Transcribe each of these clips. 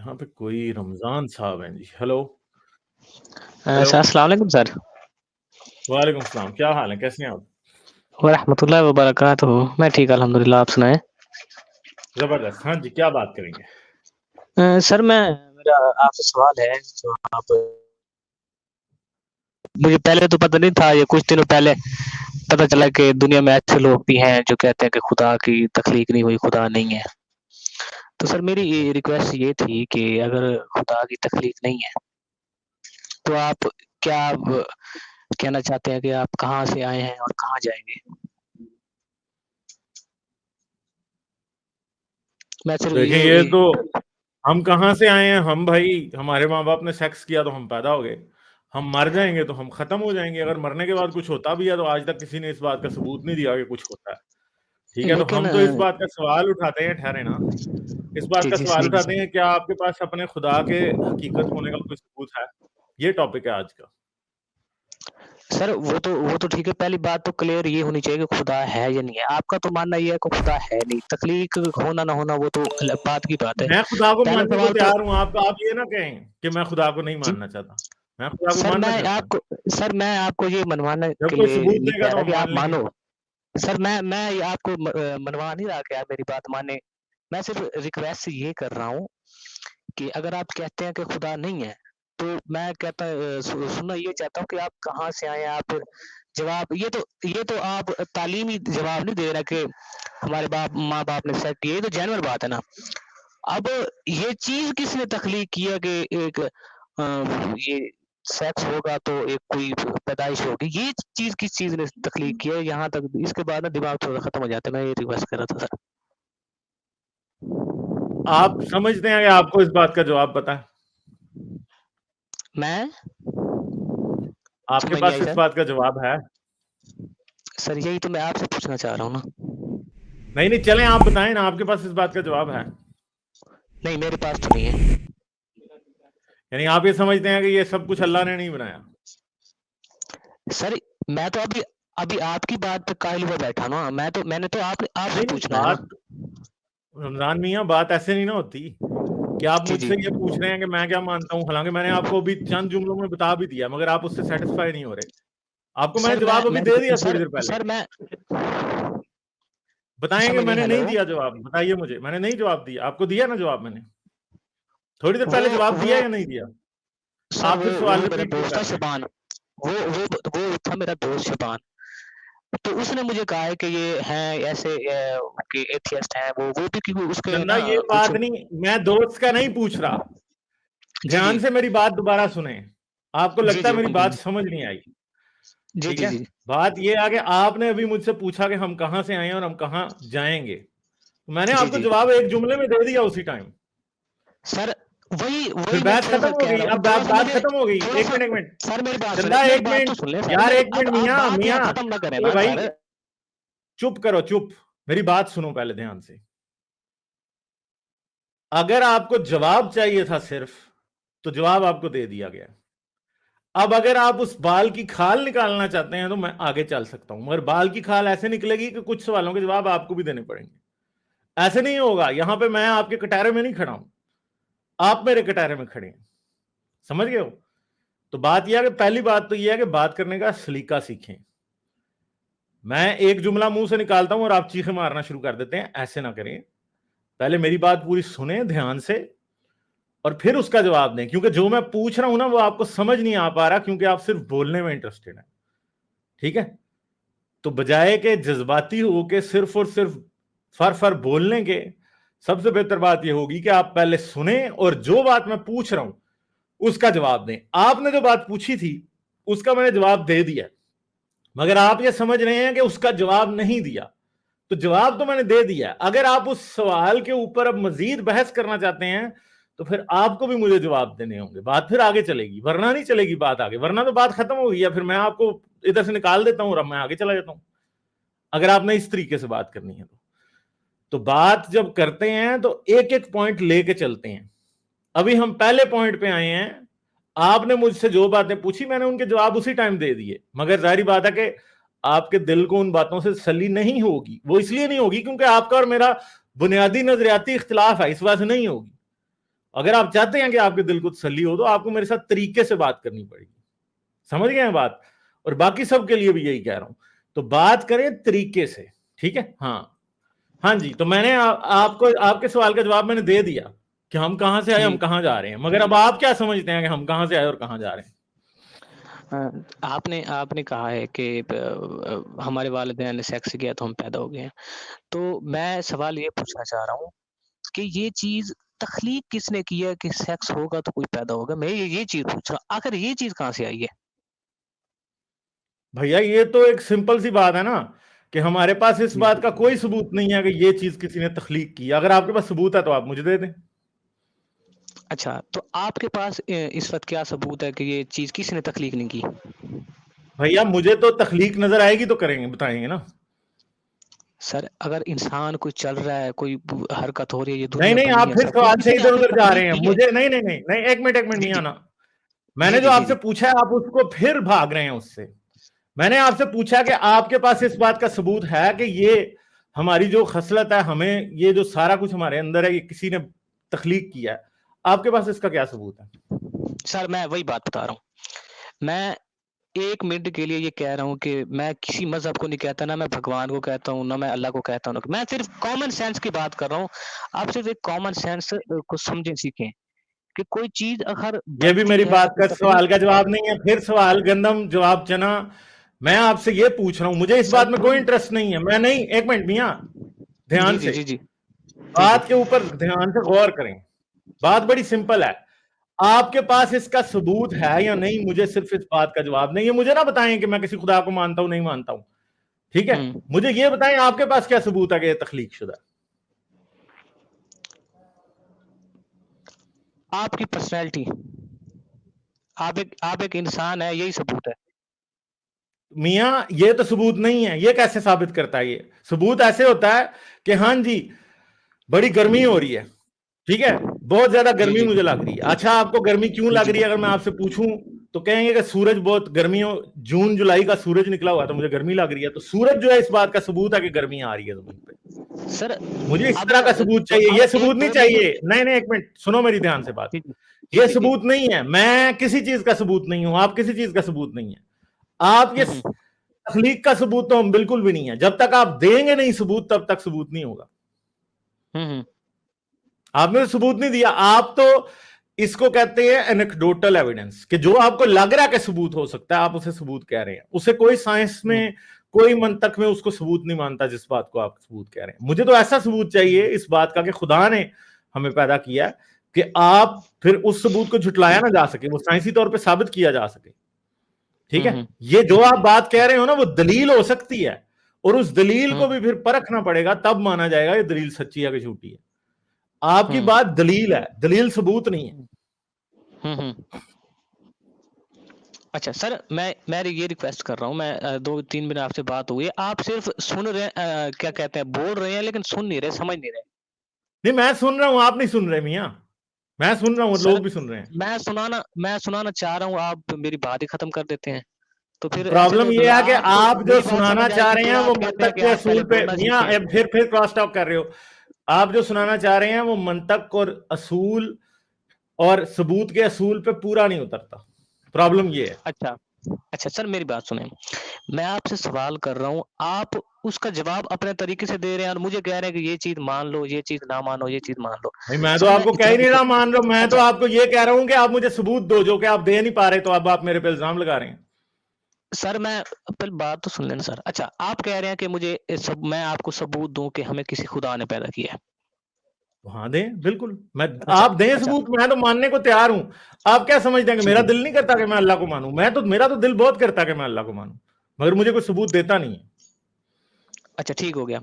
یہاں پہ کوئی رمضان صاحب ہیں جی. ہیلو ہیلو سر السلام علیکم سر. وعلیکم السلام. کیا حال ہے؟ کیسے ہیں آپ؟ ورحمۃ اللہ وبرکاتہ. میں ٹھیک الحمد للہ. آپ سنائیں. زبردست. ہاں جی، کیا بات کریں گے؟ سر میرا آپ سے سوال ہے. جو آپ مجھے پہلے تو پتہ نہیں تھا، یہ کچھ دنوں پہلے پتہ چلا کہ دنیا میں ایسے لوگ بھی ہیں جو کہتے ہیں کہ خدا کی تخلیق نہیں ہوئی، خدا نہیں ہے. تو سر میری ریکویسٹ یہ تھی کہ اگر خدا کی تخلیق نہیں ہے تو آپ کیا کہنا چاہتے ہیں کہ آپ کہاں سے آئے ہیں اور کہاں جائیں گے؟ میں صرف دیکھیں، یہ تو ہم کہاں سے آئے ہیں. ہم بھائی، ہمارے ماں باپ نے سیکس کیا تو ہم پیدا ہو گئے. ہم مر جائیں گے تو ہم ختم ہو جائیں گے. اگر مرنے کے بعد کچھ ہوتا بھی ہے تو آج تک کسی نے اس بات کا ثبوت نہیں دیا کہ کچھ ہوتا ہے. ٹھیک ہے، تو لیکن ہم تو اس بات کا سوال اٹھاتے ہیں. ٹھہرے نا، اس بات جی کا جی سوال صحیح اٹھاتے ہیں کیا آپ کے پاس اپنے خدا کے حقیقت ہونے کا کوئی ثبوت ہے؟ یہ ٹاپک ہے آج کا. سر وہ تو ٹھیک ہے. پہلی بات تو کلیئر یہ ہونی چاہیے کہ خدا ہے یا نہیں ہے. آپ کا تو ماننا یہ ہے کہ خدا ہے نہیں، تخلیق ہونا نہ ہونا وہ تو بات کی بات ہے. میں خدا کو پہلا ماننے کو سوال تو تیار ہوں. آپ یہ نہ کہیں کہ میں خدا کو نہیں جی ماننا چاہتا. میں خدا کو سر ماننا میں چاہتا ہوں. آپ کو یہ منوانے جب کے کوئی لیے ثبوت نہیں دے گا کہہ تو رہا ہم کہ آپ مان لیں گے. مانو. سر میں آپ کو منوا نہیں رہا کہ آپ میری بات مانے. میں صرف ریکویسٹ یہ کر رہا ہوں کہ اگر آپ کہتے ہیں کہ خدا نہیں ہے تو میں کہتا سننا یہ چاہتا ہوں کہ آپ کہاں سے آئے. آپ جواب یہ تو آپ تعلیمی جواب نہیں دے رہا کہ ہمارے ماں باپ نے سیٹ کیا. یہ تو جینرل بات ہے نا. اب یہ چیز کس نے تخلیق کی ہے کہ ایک یہ سیکس ہوگا تو ایک کوئی پیدائش ہوگی؟ یہ چیز کس چیز نے تخلیق کی ہے؟ یہاں تک اس کے بعد نا دماغ تھوڑا ختم ہو جاتا ہے. میں یہ ریکویسٹ کر رہا تھا سر. آپ سمجھتے ہیں کہ آپ کو اس بات کا جواب پتا ہے؟ میں آپ کے سمجھ نہیں پاس آئی اس سر. بات کا جواب ہے؟ سر یہی تو میں آپ سے پوچھنا چاہ رہا ہوں نا. نہیں چلیں آپ بتائیں نا. آپ کے پاس اس بات کا جواب ہے؟ نہیں میرے پاس تو نہیں ہے. یعنی آپ یہ سمجھتے ہیں کہ یہ سب کچھ اللہ نے نہیں بنایا؟ سر میں تو ابھی آپ کی بات پہ قائل ہوا بیٹھا نا. میں نے تو آپ سے نہیں پوچھنا ہے نا. بات رمضان میاں، بات ایسے نہیں نہ ہوتی کہ آپ جی مجھ جی سے یہ پوچھ رہے ہیں کہ میں کیا مانتا ہوں، حالانکہ میں نے آپ کو ابھی چند جملوں میں بتا بھی دیا، مگر آپ اس سے سیٹسفائی نہیں ہو رہے. آپ کو میں نے جواب ابھی دے دیا تھوڑی دیر پہلے. سر میں بتائیں کہ سمجھ میں نے ہیلو نہیں دیا جواب. بتائیے مجھے، میں نے نہیں جواب دیا. آپ کو دیا نا جواب؟ میں نے تھوڑی دیر پہلے جواب دیا یا نہیں دیا؟ سر آپ پھر وہ سوال میرا ریپیٹ کیوں دوست تھا کر رہے ہیں؟ شبان. وہ تھا میرا دوست شبان. تو اس نے مجھے کہا ہے کہ یہ ہیں ایسے کہ ایتھیسٹ ہیں. وہ بھی کیونکہ اس کے بندہ نا یہ کچھ. بات نہیں، میں دوست کا نہیں پوچھ رہا. جی جی دھیان سے میری بات دوبارہ سنیں. آپ کو جی لگتا جی ہے میری حکم بات کیجیے. سمجھ نہیں آئی. جی ٹھیک جی ہے، جی بات یہ ہے کہ آپ نے ابھی مجھ سے پوچھا کہ ہم کہاں سے آئے ہیں اور ہم کہاں جائیں گے. میں نے جی آپ کو جی جواب ایک جملے میں دے دیا اسی ٹائم. سر پھر وہی میں بحث تھوڑا سا ختم ہو کہہ گئی. رہا ہوں. اب تھوڑا سا بات مجھے ختم ہو گئی. تھوڑا ایک سا. منٹ ایک منٹ سر میری بات چندہ، سنیں. میری ایک بات تو منٹ سن لیں سر. یار، ایک منٹ. آپ میاں بات میاں یہاں ختم نہ کریں نا بھائی، سر. چپ کرو، چپ. میری بات سنو پہلے دھیان سے. اگر آپ کو جواب چاہیے تھا صرف، تو جواب آپ کو دے دیا گیا. اب اگر آپ اس بال کی کھال نکالنا چاہتے ہیں تو میں آگے چل سکتا ہوں، مگر بال کی کھال ایسے نکلے گی کہ کچھ سوالوں کے جواب آپ کو بھی دینے پڑیں گے. ایسے نہیں ہوگا. یہاں پہ میں آپ کے کٹارے میں نہیں کھڑا ہوں، آپ میرے کٹارے میں کھڑے ہیں. سمجھ گئے ہو؟ تو بات یہ ہے کہ پہلی بات تو یہ ہے کہ بات کرنے کا سلیقہ سیکھیں. میں ایک جملہ منہ سے نکالتا ہوں اور آپ چیخیں مارنا شروع کر دیتے ہیں. ایسے نہ کریں. پہلے میری بات پوری سنیں دھیان سے اور پھر اس کا جواب دیں، کیونکہ جو میں پوچھ رہا ہوں نا وہ آپ کو سمجھ نہیں آ پا رہا، کیونکہ آپ صرف بولنے میں انٹرسٹڈ ہیں. ٹھیک ہے؟ تو بجائے کہ جذباتی ہو کے صرف اور صرف فر بولنے کے، سب سے بہتر بات یہ ہوگی کہ آپ پہلے سنیں اور جو بات میں پوچھ رہا ہوں اس کا جواب دیں. آپ نے جو بات پوچھی تھی اس کا میں نے جواب دے دیا، مگر آپ یہ سمجھ رہے ہیں کہ اس کا جواب نہیں دیا. تو جواب تو میں نے دے دیا. اگر آپ اس سوال کے اوپر اب مزید بحث کرنا چاہتے ہیں تو پھر آپ کو بھی مجھے جواب دینے ہوں گے. بات پھر آگے چلے گی، ورنہ نہیں چلے گی بات آگے. ورنہ تو بات ختم ہو گئی ہے. پھر میں آپ کو ادھر سے نکال دیتا ہوں اور اب میں آگے چلا جاتا ہوں. اگر آپ نے اس طریقے سے بات کرنی ہے تو بات جب کرتے ہیں تو ایک ایک پوائنٹ لے کے چلتے ہیں. ابھی ہم پہلے پوائنٹ پہ آئے ہیں. آپ نے مجھ سے جو باتیں پوچھی میں نے ان کے جواب اسی ٹائم دے دیے، مگر ظاہری بات ہے کہ آپ کے دل کو ان باتوں سے تسلی نہیں ہوگی. وہ اس لیے نہیں ہوگی کیونکہ آپ کا اور میرا بنیادی نظریاتی اختلاف ہے، اس وجہ سے نہیں ہوگی. اگر آپ چاہتے ہیں کہ آپ کے دل کو تسلی ہو تو آپ کو میرے ساتھ طریقے سے بات کرنی پڑے گی. سمجھ گئے ہیں بات؟ اور باقی سب کے لیے بھی یہی کہہ رہا ہوں, تو بات کریں طریقے سے, ٹھیک ہے؟ ہاں جی, تو میں نے آپ کو آپ کے سوال کا جواب میں نے دے دیا کہ ہم کہاں سے آئے, ہم کہاں جا رہے ہیں, مگر اب آپ کیا سمجھتے ہیں کہ ہم کہاں سے آئے اور کہاں جا رہے ہیں؟ آپ نے کہا ہے کہ ہمارے والدین نے سیکس کیا تو ہم پیدا ہو گئے ہیں, تو میں سوال یہ پوچھنا چاہ رہا ہوں کہ یہ چیز تخلیق کس نے کیا کہ سیکس ہوگا تو کوئی پیدا ہوگا؟ میں یہ چیز پوچھ رہا ہوں, آخر یہ چیز کہاں سے آئی ہے؟ بھیا یہ تو ایک سمپل سی بات ہے نا کہ ہمارے پاس اس بات کا کوئی ثبوت نہیں ہے کہ یہ چیز کسی نے تخلیق کی. اگر آپ کے پاس ثبوت ہے تو آپ مجھے دے دیں. اچھا, تو آپ کے پاس اس وقت کیا ثبوت ہے کہ یہ چیز کسی نے تخلیق نہیں کی؟ بھیا مجھے تو تخلیق نظر آئے گی تو کریں گے, بتائیں گے نا. سر اگر انسان کوئی چل رہا ہے, کوئی حرکت ہو رہی ہے, یہ نہیں دنیا نہیں, بنی آپ ہے پھر سر, تو سوال سے کسی نے ادھر آخر ادھر جا رہے تخلیق ہیں. کی ہے. مجھے نہیں, ایک منٹ جی نہیں جی آنا. میں جی نے جی جو جی آپ سے جی پوچھا ہے آپ اس کو پھر بھاگ رہے ہیں اس سے. میں نے آپ سے پوچھا کہ آپ کے پاس اس بات کا ثبوت ہے کہ یہ ہماری جو خصلت ہے, ہمیں یہ جو سارا کچھ ہمارے اندر ہے, یہ کسی نے تخلیق کیا ہے. آپ کے پاس اس کا کیا ثبوت ہے؟ سر میں وہی بات بتا رہا ہوں. میں ایک منٹ کے لیے یہ کہہ رہا ہوں کہ میں کسی مذہب کو نہیں کہتا, نہ میں بھگوان کو کہتا ہوں, نہ میں اللہ کو کہتا ہوں. میں صرف کامن سینس کی بات کر رہا ہوں. آپ صرف ایک کامن سینس کو سمجھیں, سیکھیں کہ کوئی چیز اگر یہ بھی میری بنتی ہے بات تو کا تخلیق. سوال کا جواب نہیں ہے. پھر سوال گندم جواب چنا. میں آپ سے یہ پوچھ رہا ہوں, مجھے اس سر بات میں کوئی پوری انٹرسٹ نہیں ہے. میں نہیں, ایک منٹ میاں, جی دھیان جی سے جی جی جی جی بات کے اوپر دھیان سے غور کریں. بات بڑی سمپل ہے. آپ کے پاس اس کا ثبوت ہے یا نہیں, مجھے صرف اس بات کا جواب نہیں ہے. مجھے نہ بتائیں کہ میں کسی خدا کو مانتا ہوں نہیں مانتا ہوں, ٹھیک ہے؟ مجھے یہ بتائیں آپ کے پاس کیا ثبوت ہے کہ یہ تخلیق شدہ ہے؟ آپ کی پرسنالٹی, آپ ایک انسان ہے, یہی ثبوت ہے. میاں یہ تو ثبوت نہیں ہے. یہ کیسے ثابت کرتا ہے؟ یہ ثبوت ایسے ہوتا ہے کہ ہاں جی بڑی گرمی ہو رہی ہے, ٹھیک ہے, بہت زیادہ جی گرمی جی مجھے لگ رہی ہے. اچھا آپ کو گرمی کیوں لگ جی رہی ہے اگر میں آپ سے پوچھوں تو کہیں گے کہ سورج بہت گرمی ہو, جون جولائی کا سورج نکلا ہوا تو مجھے گرمی لگ رہی ہے. تو سورج جو ہے اس بات کا ثبوت ہے کہ گرمی آ رہی ہے زمین پہ. سر. مجھے اس اب طرح کا ثبوت تو چاہیے, اب یہ ایک ثبوت نہیں دو منٹ. چاہیے. نہیں ایک منٹ سنو میری دھیان سے بات. جی جی یہ جی جی ثبوت نہیں ہے, میں کسی چیز کا ثبوت نہیں ہوں, آپ کسی چیز کا ثبوت نہیں ہے. آپ یہ تخلیق کا ثبوت تو ہم بالکل بھی نہیں ہے. جب تک آپ دیں گے نہیں ثبوت تب تک ثبوت نہیں ہوگا. آپ نے ثبوت نہیں دیا. آپ تو اس کو کہتے ہیں اینیکڈوٹل ایویڈنس, کہ جو آپ کو لگ رہا ہے کہ ثبوت ہو سکتا ہے آپ اسے ثبوت کہہ رہے ہیں. اسے کوئی سائنس میں کوئی منطق میں اس کو ثبوت نہیں مانتا جس بات کو آپ ثبوت کہہ رہے ہیں. مجھے تو ایسا ثبوت چاہیے اس بات کا کہ خدا نے ہمیں پیدا کیا ہے, کہ آپ پھر اس ثبوت کو جھٹلایا نہ جا سکے, وہ سائنسی طور پہ ثابت کیا جا سکے. ٹھیک ہے, یہ جو آپ بات کہہ رہے ہو نا وہ دلیل ہو سکتی ہے, اور اس دلیل کو بھی پھر پرکھنا پڑے گا, تب مانا جائے گا یہ دلیل سچی ہے کہ جھوٹی ہے. آپ کی بات دلیل ہے, دلیل ثبوت نہیں ہے. اچھا سر, میں یہ ریکویسٹ کر رہا ہوں, میں 2-3 منٹ آپ سے بات ہوئی ہے, آپ صرف سن رہے ہیں, کیا کہتے ہیں, بول رہے ہیں لیکن سن نہیں رہے, سمجھ نہیں رہے. نہیں میں سن رہا ہوں, آپ نہیں سن رہے میاں. میں سن رہا ہوں, سر لوگ بھی سن رہے ہیں. میں سنانا چاہ رہا ہوں, آپ میری بات ہی ختم کر دیتے ہیں. تو پھر ایسے پرابلم یہ ہے کہ آپ کو آپ جو میری بات سنانا سمجھ آئے چاہ گی, رہے پھر ہیں وہ آپ کہتے ہیں منطق کہ کے آپ پہلے اصول پہ, بولنا میاں سیکھیں. پھر کراس ٹاک کر رہے ہو. آپ جو سنانا چاہ رہے ہیں وہ منطق اور اصول اور ثبوت کے اصول پہ پورا نہیں اترتا. پرابلم یہ ہے. اچھا سر, میری بات سنیں. میں آپ سے سوال کر رہا ہوں, آپ اس کا جواب اپنے طریقے سے دے رہے ہیں, اور مجھے کہہ رہے ہیں کہ یہ چیز مان لو, یہ چیز نہ مانو, یہ چیز مان لو. نہیں میں تو سر آپ کو کہہ اتنا ہی نہیں رہا مان لو, میں تو اچھا آپ کو یہ کہہ رہا ہوں کہ آپ مجھے ثبوت دو, جو کہ آپ دے نہیں پا رہے, تو اب آپ میرے پہ الزام لگا رہے ہیں. سر میں پہلے بات تو سن لینا سر. اچھا آپ کہہ رہے ہیں کہ مجھے میں آپ کو ثبوت دوں کہ ہمیں کسی خدا نے پیدا کیا ہے. ہاں دیں, بالکل. اچھا آپ دیں اچھا ثبوت, میں تو ماننے کو تیار ہوں. آپ کیا سمجھتے ہیں کہ ٹھیک میرا ہے. دل نہیں کرتا کہ میں اللہ کو مانوں؟ میرا تو دل بہت کرتا کہ میں اللہ کو مانوں, مگر مجھے کوئی ثبوت دیتا نہیں ہے. اچھا ٹھیک ہو گیا.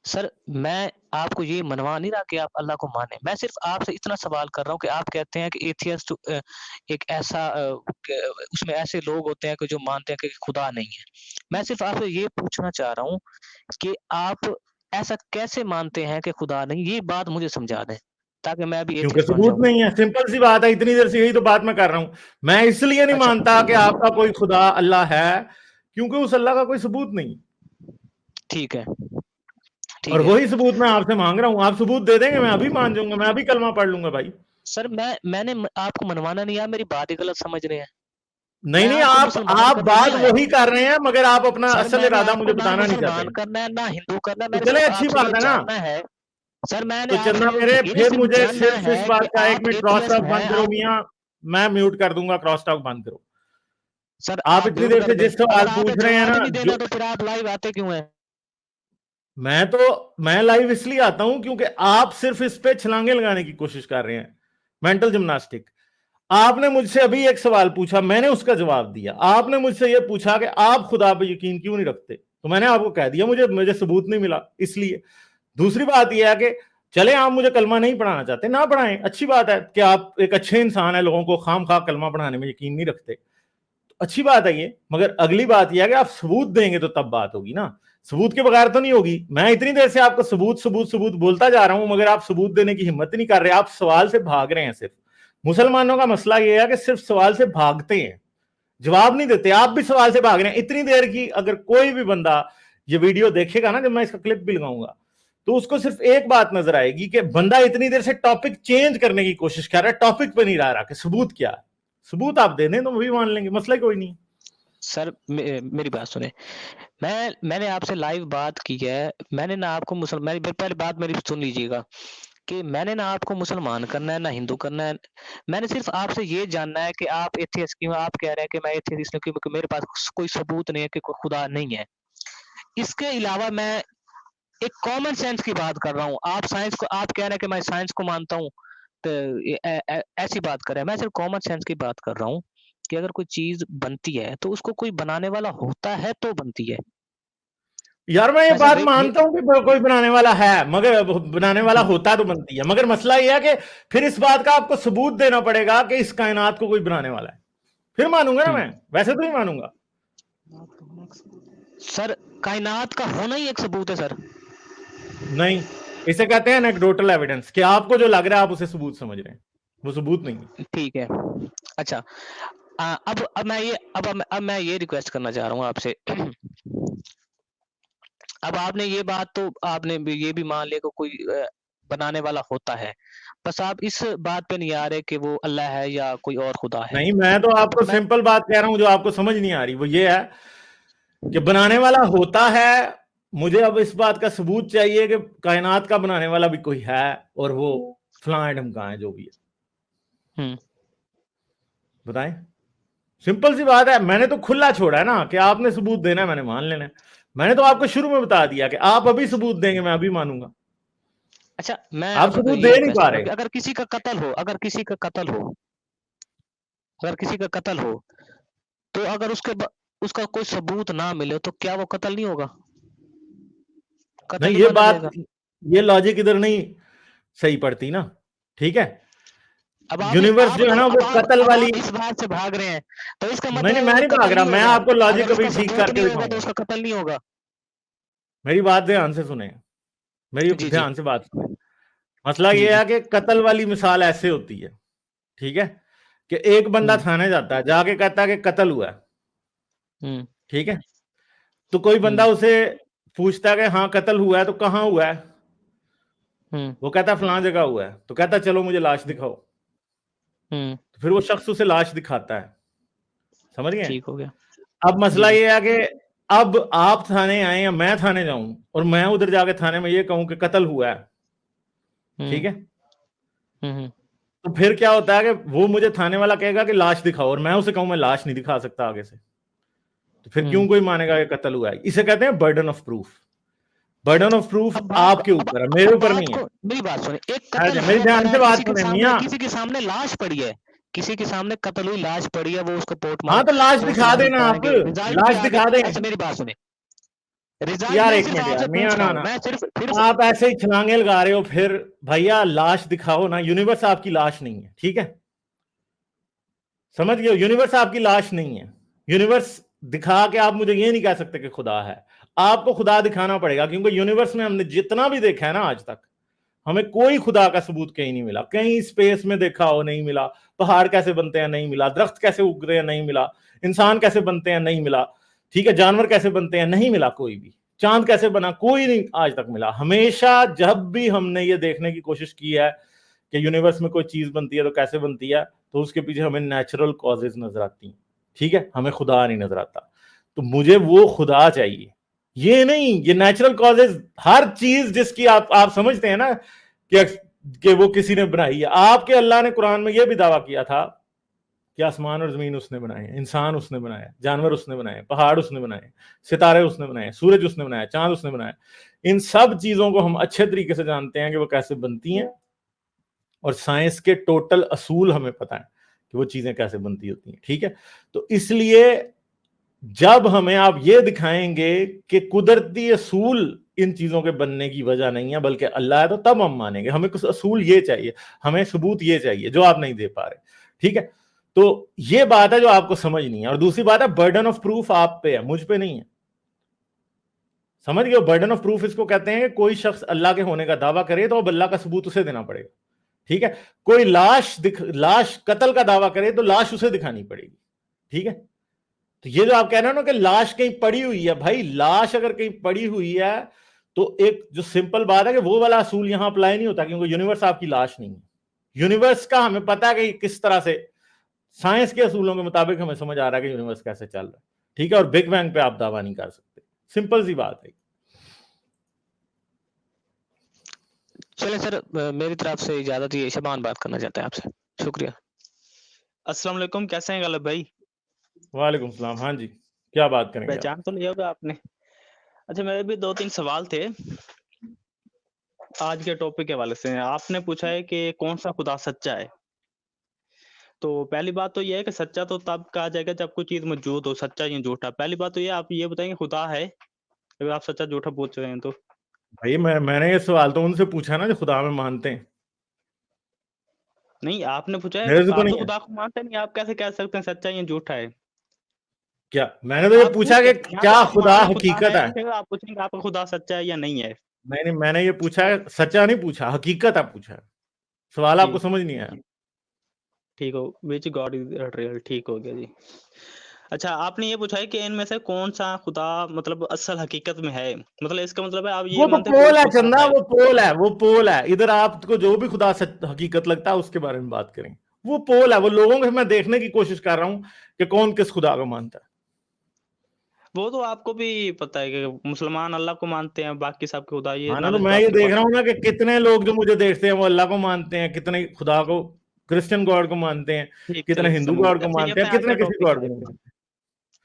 سر میں آپ کو یہ منوا نہیں رہا کہ آپ اللہ کو مانیں, میں صرف آپ سے اتنا سوال کر رہا ہوں کہ آپ کہتے ہیں کہ ایتھیسٹ ایک ایسا, اس میں ایسے لوگ ہوتے ہیں کہ جو مانتے ہیں کہ خدا نہیں ہے. میں صرف آپ سے یہ پوچھنا چاہ رہا ہوں کہ آپ ایسا کیسے مانتے ہیں کہ خدا نہیں, یہ بات مجھے سمجھا دیں تاکہ میں بھی کیونکہ ایتھیسٹ بن ثبوت جاؤں. نہیں ہے, سمپل سی بات ہے. اتنی دیر سے یہی تو بات میں کر رہا ہوں. میں اس لیے نہیں اچھا مانتا کہ آپ کا کوئی خدا اللہ ہے, کیونکہ اس اللہ کا کوئی ثبوت نہیں. ٹھیک ہے اور ٹھیک ہے. وہی ثبوت میں آپ سے مانگ رہا ہوں. آپ ثبوت دے دیں گے, میں ابھی مان جاؤں گا, میں ابھی کلمہ پڑھ لوں گا بھائی. سر میں نے آپ کو منوانا نہیں ہے, میری بات ہی غلط سمجھ رہے ہیں. نہیں نہیں, آپ بات وہی کر رہے ہیں مگر آپ اپنا اصل ارادہ مجھے بتانا نہیں چاہتے. مسلمان کرنا ہے نہ ہندو کرنا ہے, تو میں نے چلے صرف اچھی آپ سے بات یہ ہے نا. جاننا ہے. سر میں تو نے آپ چندنا سے میرے یہ پھر صرف مجھے جاننا صرف اس ہے بات کہ کا, ایک آپ منٹ کراس ایتھیسٹ ٹاک ہیں. بند کرو میاں, میں میوٹ کر دوں گا, کراس ٹاک بند کرو. سر آپ آپ اتنی میوٹ دیر کر سے دیں. جس سوال اگر آپ پوچھ رہے ہیں جواب نا, ہی نہیں دینا تو پھر آپ لائیو آتے کیوں ہیں؟ میں لائیو اس لیے آتا ہوں کیونکہ آپ صرف اس پہ چھلانگے لگانے کی کوشش کر رہے ہیں, مینٹل جمناسٹک. آپ نے مجھ سے ابھی ایک سوال پوچھا, میں نے اس کا جواب دیا. آپ نے مجھ سے یہ پوچھا کہ آپ خدا پہ یقین کیوں نہیں رکھتے, تو میں نے آپ کو کہہ دیا مجھے ثبوت نہیں ملا اس لیے. دوسری بات یہ ہے کہ چلے آپ مجھے کلمہ نہیں پڑھانا چاہتے, نہ پڑھائیں, اچھی بات ہے کہ آپ ایک اچھے انسان ہیں, لوگوں کو خام خواہ کلمہ پڑھانے میں یقین نہیں رکھتے, اچھی بات ہے یہ. مگر اگلی بات یہ ہے کہ آپ ثبوت دیں گے تو تب بات ہوگی نا, ثبوت کے بغیر تو نہیں ہوگی. میں اتنی دیر سے آپ کو ثبوت ثبوت ثبوت بولتا جا رہا ہوں مگر آپ ثبوت دینے کی ہمت نہیں کر رہے, آپ سوال سے بھاگ رہے ہیں. صرف مسلمانوں کا مسئلہ یہ ہے کہ صرف سوال سے بھاگتے ہیں, جواب نہیں دیتے. آپ بھی سوال سے بھاگ رہے ہیں اتنی دیر کی. اگر کوئی بھی بندہ یہ ویڈیو دیکھے گا نا, جب میں اس کا کلپ بھی لگاؤں گا, تو اس کو صرف ایک بات نظر آئے گی کہ بندہ اتنی دیر سے ٹاپک چینج کرنے کی کوشش کر رہا ہے, ٹاپک پہ نہیں رہا کہ ثبوت کیا ہے. ثبوت آپ دے دیں تو وہ بھی مان لیں گے, مسئلہ کوئی نہیں. سر میری بات سنیں, میں نے آپ سے لائیو بات کی ہے. میں نے نہ آپ کو پہلے بات میری سن لیجیے گا کہ میں نے نہ آپ کو مسلمان کرنا ہے نہ ہندو کرنا ہے. میں نے صرف آپ سے یہ جاننا ہے کہ آپ ایتھیسٹ کیوں, آپ کہہ رہے ہیں کہ میں ایتھیسٹ ہوں کیونکہ میرے پاس کوئی ثبوت نہیں ہے کہ کوئی خدا نہیں ہے. اس کے علاوہ میں ایک کامن سینس کی بات کر رہا ہوں. آپ سائنس کو, آپ کہہ رہے ہیں کہ میں سائنس کو مانتا ہوں, تو ایسی بات کر رہے ہیں. میں صرف کامن سینس کی بات کر رہا ہوں کہ اگر کوئی چیز بنتی ہے تو اس کو کوئی بنانے والا ہوتا ہے تو بنتی ہے. یار میں یہ میں بات صرف مانتا ہوں کہ کوئی بنانے والا ہے, مگر بنانے والا ہوتا تو بنتی ہے. مگر مسئلہ یہ ہے کہ پھر اس بات کا آپ کو ثبوت دینا پڑے گا کہ اس کائنات کو کوئی بنانے والا ہے, پھر مانوں گا نا میں, ویسے تو نہیں مانوں گا. سر کائنات کا ہونا ہی ایک ثبوت ہے سر. نہیں, اسے کہتے ہیں انیکڈوٹل ایویڈنس, کہ آپ کو جو لگ رہا ہے آپ اسے ثبوت سمجھ رہے ہیں, وہ ثبوت نہیں ہے. ٹھیک ہے, اچھا. اب میں یہ ریکویسٹ کرنا چاہ رہا ہوں آپ سے. اب آپ نے یہ بات تو آپ نے یہ بھی مان لیا کہ کوئی بنانے والا ہوتا ہے, بس آپ اس بات پہ نہیں آ رہے کہ وہ اللہ ہے یا کوئی اور خدا ہے. نہیں, میں تو آپ کو سمپل بات کہہ رہا ہوں جو آپ کو سمجھ نہیں آ رہی, وہ یہ ہے کہ بنانے والا ہوتا ہے. مجھے اب اس بات کا ثبوت چاہیے کہ کائنات کا بنانے والا بھی کوئی ہے, اور وہ فلاں ایٹم کہاں ہے, جو بھی ہے بتائیں. سمپل سی بات ہے. میں نے تو کھلا چھوڑا ہے نا کہ آپ نے ثبوت دینا ہے, میں نے مان لینا ہے. میں نے تو آپ کو شروع میں بتا دیا کہ آپ ابھی ثبوت دیں گے, میں ابھی مانوں گا. اچھا, میں آپ اب ثبوت یہ دے نہیں ریکویسٹ پا کر رہا ہوں رہے. کہ اگر کسی کا قتل ہو تو اگر اس کا کوئی ثبوت نہ ملے تو کیا وہ قتل نہیں ہوگا؟ قتل نہیں, نہیں یہ مانا بات, جائے گا. یہ لاجک ادھر نہیں صحیح پڑتی نا. ٹھیک ہے, اب آپ یونیورس جو ہے نا وہ قتل والی. اس بات سے بھاگ رہے ہیں تو اس کا میں مطلب نہیں بھاگ قتل رہا, نہیں میں ہوگا. آپ کو لاجک اگر اس ابھی کا ٹھیک ثبوت کر کے نہیں ہوگا دکھاؤں تو گا. اس کا قتل نہیں ہوگا. میری بات دھیان سے سنیں, میری جی دھیان سے بات سنیں. مسئلہ جی یہ جی ہے کہ قتل والی مثال ایسے ہوتی ہے, ٹھیک ہے, کہ ایک بندہ تھانے جاتا ہے, جا کے کہتا ہے کہ قتل ہوا ہے, ٹھیک ہے. تو کوئی بندہ اسے پوچھتا ہے کہ ہاں قتل ہوا ہے, تو کہاں ہوا ہے؟ وہ کہتا ہے فلاں جگہ ہوا ہے. تو کہتا ہے چلو مجھے لاش دکھاؤ. تو پھر وہ شخص اسے لاش دکھاتا ہے. سمجھ گئے؟ ٹھیک ہو گیا. اب مسئلہ یہ ہے کہ اب آپ تھانے آئیں یا میں تھانے جاؤں, اور میں ادھر جا کے تھانے میں یہ کہوں کہ قتل ہوا ہے, ٹھیک ہے, تو پھر کیا ہوتا ہے کہ وہ مجھے تھانے والا کہے گا کہ لاش دکھاؤ, اور میں اسے کہوں میں لاش نہیں دکھا سکتا آگے سے. تو پھر کیوں کوئی مانے گا کہ قتل ہوا ہے؟ اسے کہتے ہیں burden of proof. Burden of proof آپ کے اوپر ہے, میرے اوپر نہیں ہے. میری بات سنیں, ایک قتل میری ہوا دھیان پڑا سے ہے, بات سنیں میاں. کسی کے سامنے لاش پڑی ہے, کسی کے سامنے قتل ہوئی لاش پڑی ہے, وہ اس کو ہاں تو لاش پوسٹ دکھا مارٹم دینا, کرائیں آپ گے, ریزلٹ پہ لاش آ گیا. دکھا دیں. اچھا میری بات سنیں, ریزلٹ یار میں ایک صرف منٹ آپ یار سے میاں, پوچھ رہا نا ہوں, میں صرف آپ ایسے ہی چھلانگے لگا رہے ہو. پھر بھیا لاش دکھاؤ نا, یونیورس آپ کی لاش نہیں ہے, ٹھیک ہے, سمجھ گئے؟ یونیورس آپ کی لاش نہیں ہے. یونیورس دکھا کے آپ مجھے یہ نہیں کہہ سکتے کہ خدا ہے. آپ کو خدا دکھانا پڑے گا, کیونکہ یونیورس میں ہم نے جتنا بھی دیکھا ہے نا آج تک, ہمیں کوئی خدا کا ثبوت کہیں نہیں ملا. کہیں اسپیس میں دیکھا ہو, نہیں ملا. پہاڑ کیسے بنتے ہیں, نہیں ملا. درخت کیسے اگتے ہیں, نہیں ملا. انسان کیسے بنتے ہیں, نہیں ملا. ٹھیک ہے, جانور کیسے بنتے ہیں, نہیں ملا کوئی بھی. چاند کیسے بنا, کوئی نہیں آج تک ملا. ہمیشہ جب بھی ہم نے یہ دیکھنے کی کوشش کی ہے کہ یونیورس میں کوئی چیز بنتی ہے تو کیسے بنتی ہے, تو اس کے پیچھے ہمیں نیچرل کازز نظر آتی ہیں, ٹھیک ہے, ہمیں خدا نہیں نظر آتا. تو مجھے وہ خدا چاہیے, یہ نہیں یہ نیچرل کازز, ہر چیز جس کی آپ سمجھتے ہیں نا کہ وہ کسی نے بنائی ہے. آپ کے اللہ نے قرآن میں یہ بھی دعویٰ کیا تھا کہ آسمان اور زمین اس نے بنائے ہیں, انسان اس نے بنایا, جانور اس نے بنائے, پہاڑ اس نے بنائے, ستارے اس نے بنائے, سورج اس نے بنایا, چاند اس نے بنایا. ان سب چیزوں کو ہم اچھے طریقے سے جانتے ہیں کہ وہ کیسے بنتی ہیں, اور سائنس کے ٹوٹل اصول ہمیں پتہ ہے کہ وہ چیزیں کیسے بنتی ہوتی ہیں, ٹھیک ہے. تو اس لیے جب ہمیں آپ یہ دکھائیں گے کہ قدرتی اصول ان چیزوں کے بننے کی وجہ نہیں ہے بلکہ اللہ ہے, تو تب ہم مانیں گے. ہمیں کچھ اصول یہ چاہیے, ہمیں ثبوت یہ چاہیے جو آپ نہیں دے پا رہے, ٹھیک ہے. تو یہ بات ہے جو آپ کو سمجھ نہیں ہے. اور دوسری بات ہے برڈن آف پروف آپ پہ ہے, مجھ پہ نہیں ہے. سمجھ گئے, برڈن آف پروف اس کو کہتے ہیں کہ کوئی شخص اللہ کے ہونے کا دعویٰ کرے تو اب اللہ کا ثبوت اسے دینا پڑے گا, ٹھیک ہے. کوئی لاش قتل کا دعویٰ کرے تو لاش اسے دکھانی پڑے گی, ٹھیک ہے. تو یہ جو آپ کہہ رہے ہو نا کہ لاش کہیں پڑی ہوئی ہے, بھائی لاش اگر کہیں پڑی ہوئی ہے تو ایک جو سمپل بات ہے کہ وہ والا اصول یہاں اپلائی نہیں ہوتا, کیونکہ یونیورس آپ کی لاش نہیں ہے. یونیورس کا ہمیں پتا ہے کہ کس طرح سے سائنس کے اصولوں کے مطابق ہمیں سمجھ آ رہا ہے کہ یونیورس کیسے چل رہا ہے, ٹھیک ہے. اور بگ بینگ پہ آپ دعویٰ نہیں کر سکتے, سمپل سی بات ہے. چلے سر, میری طرف سے اجازت, یہ شبان بات کرنا چاہتے ہیں آپ سے. شکریہ. السلام علیکم, کیسے ہیں غالب بھائی؟ وعلیکم السلام. ہاں جی, کیا بات کریں گے؟ پہچان تو لیا ہوگا آپ نے. اچھا, میرے بھی 2-3 سوال تھے آج کے ٹاپک کے حوالے سے. آپ نے پوچھا ہے کہ کون سا خدا سچا ہے. تو پہلی بات تو یہ ہے کہ سچا تو تب کہا جائے گا جب کوئی چیز موجود ہو, سچا یا جھوٹا. پہلی بات تو یہ آپ یہ بتائیں کہ خدا ہے, اگر آپ سچا جھوٹا پوچھ رہے ہیں تو. بھائی میں نے یہ سوال تو ان سے پوچھا نا جو خدا میں مانتے ہیں. نہیں, آپ نے پوچھا ہے میرے سے تو آپ نہیں تو ہے. خدا کو مانتے نہیں, آپ کیسے کہہ سکتے ہیں سچا یا جھوٹا ہے؟ کیا میں نے تو یہ آپ پوچھا کہ یہاں کیا تو آپ خدا مان لیں حقیقت ہے. پھر آپ پوچھیں کہ آپ کا خدا سچا ہے یا نہیں ہے. نہیں, میں نے یہ پوچھا ہے, سچا نہیں پوچھا, حقیقت ہے پوچھا ہے. سوال آپ جی کو سمجھ نہیں آیا. ٹھیک ہو, وچ گاڈ از ریئل, ٹھیک ہو گیا جی. اچھا, آپ نے یہ پوچھا ہے کہ ان میں سے کون سا خدا مطلب اصل حقیقت میں ہے, مطلب اس کا مطلب ہے آپ یہ وہ تو مانتے ہیں پول ہے کوئی خدا چندہ, ہے. وہ پول ہے. ادھر آپ کو جو بھی خدا حقیقت لگتا ہے اس کے بارے میں بات کریں. وہ پول ہے, وہ لوگوں کو میں دیکھنے کی کوشش کر رہا ہوں کہ کون کس خدا کو مانتا ہے. وہ تو آپ کو بھی پتہ ہے کہ مسلمان اللہ کو مانتے ہیں, باقی سب خدا, یہ ہاں نا, تو نالج تو میں آپ یہ کے دیکھ پاس رہا ہوں نا ہے. کہ کتنے لوگ جو مجھے دیکھتے ہیں وہ اللہ کو مانتے ہیں, کتنے خدا کو کرسچن گاڈ کو مانتے ہیں, ٹھیک, کتنے چلے ہندو سمجھ گاڈ گیا. کو چلیے مانتے اپنے ہیں, آج کتنے کا کسی ٹاپک گاڈ پہ کو نہیں آتے مانتے ہیں.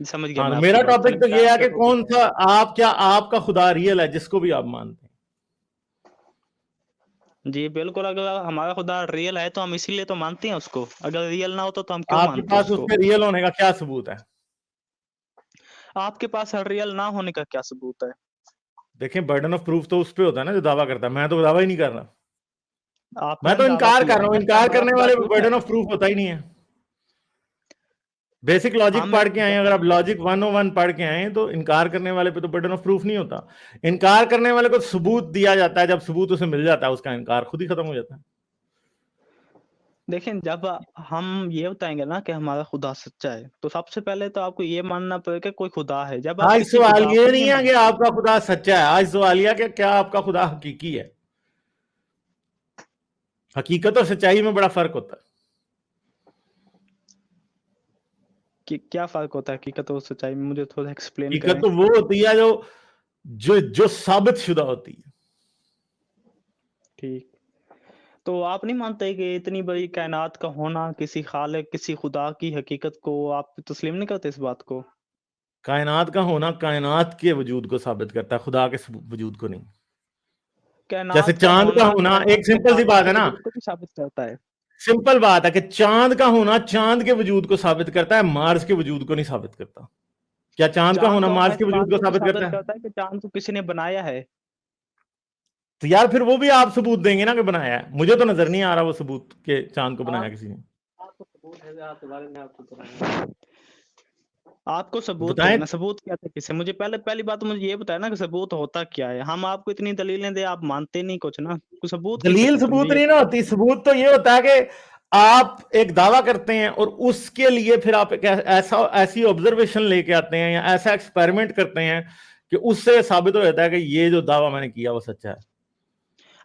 ہیں. سمجھ گیا ہاں, میں تو آپ میرا کی بات. ٹاپک چلیں تو میرا یہ آج ہے کا کہ ٹاپک کون ہے. سا آپ کا خدا ریئل ہے جس کو بھی آپ مانتے ہیں. جی بالکل, اگر ہمارا خدا ریئل ہے تو ہم اسی لیے تو مانتے ہیں اس کو. اگر ریئل نہ ہوتا تو ہم کیوں آپ کے مانتے پاس اس اس کو. کے ریئل ہونے کا کیا ثبوت ہے؟ آپ کے پاس ریئل نہ ہونے کا کیا ثبوت ہے؟ دیکھیں, برڈن آف پروف تو اس پہ ہوتا ہے نا جو دعویٰ کرتا ہے. میں تو دعویٰ ہی نہیں کر رہا, آپ میں نے تو دعویٰ انکار کیا کر ہے رہا ہوں. نا کہ انکار ہمارا کرنے خدا والے پہ جھوٹا برڈن ہے. آف پروف ہوتا ہی نہیں ہے. بیسک لاجک ہم پڑھ کے آئے, اگر آپ لاجک 101 پڑھ کے آئے تو انکار کرنے والے پہ تو برڈن آف پروف نہیں ہوتا. انکار کرنے والے کو ثبوت دیا جاتا ہے, جب ثبوت اسے مل جاتا ہے اس کا انکار خود ہی ختم ہو جاتا ہے. دیکھیں, جب ہم یہ بتائیں گے نا کہ ہمارا خدا سچا ہے تو سب سے پہلے تو آپ کو یہ ماننا پڑے گا کہ کوئی خدا ہے. جب آپ آج کسی سوال خدا یہ کو نہیں ہے کہ مانتے آپ کا خدا سچا ہے, آج سوال یہ ہے کہ کیا آپ کا خدا حقیقی ہے. حقیقت اور سچائی میں بڑا فرق ہوتا ہے. کہ کیا فرق ہوتا ہے حقیقت اور سچائی میں, مجھے تھوڑا ایکسپلین کریں. حقیقت تو وہ ہوتی ہے جو ثابت شدہ ہوتی ہے. ٹھیک, تو آپ نہیں مانتے کہ اتنی بڑی کائنات کا ہونا, کسی خالق کسی خدا کی حقیقت کو آپ تسلیم نہیں کرتے اس بات کو؟ کائنات کا ہونا کائنات کے وجود کو ثابت کرتا ہے, خدا کے وجود کو نہیں. جیسے کائنات کا چاند کا ہونا ہونا, ایک کائنات کے سمپل سی خالق بات کے ہے نا, وجود کو بھی ثابت کرتا ہے. سمپل بات ہے کہ چاند کا ہونا چاند کے وجود کو ثابت کرتا ہے, مارس کے وجود کو نہیں ثابت کرتا. کیا چاند کا ہونا مارس اس کے بات وجود کو بھی ثابت کرتا ہے؟ ہے کہ چاند کو کسی نے بنایا ہے. تو یار پھر وہ بھی آپ ثبوت دیں گے نا کہ بنایا ہے. مجھے تو نظر نہیں آ رہا وہ ثبوت کہ چاند کو بنایا کسی نے. آپ کو ثبوت بتائیں. دیں نا, ثبوت کیا تھا کس سے؟ مجھے پہلی بات تو مجھے یہ بتایا نا کہ ثبوت ہوتا کیا ہے. ہم آپ کو اتنی دلیلیں دیں, آپ مانتے نہیں کچھ نا. ثبوت کس سے دلیل پوچھیں, مجھے ثبوت یہ نہیں نا ہوتی. ثبوت تو یہ ہوتا ہے کہ آپ ایک دعویٰ کرتے ہیں اور اس کے لیے پھر آپ ایسی آبزرویشن لے کے آتے ہیں یا ایسا ایکسپیریمنٹ کرتے ہیں کہ اس سے ثابت ہو جاتا ہے کہ یہ جو دعویٰ میں نے کیا وہ سچا ہے.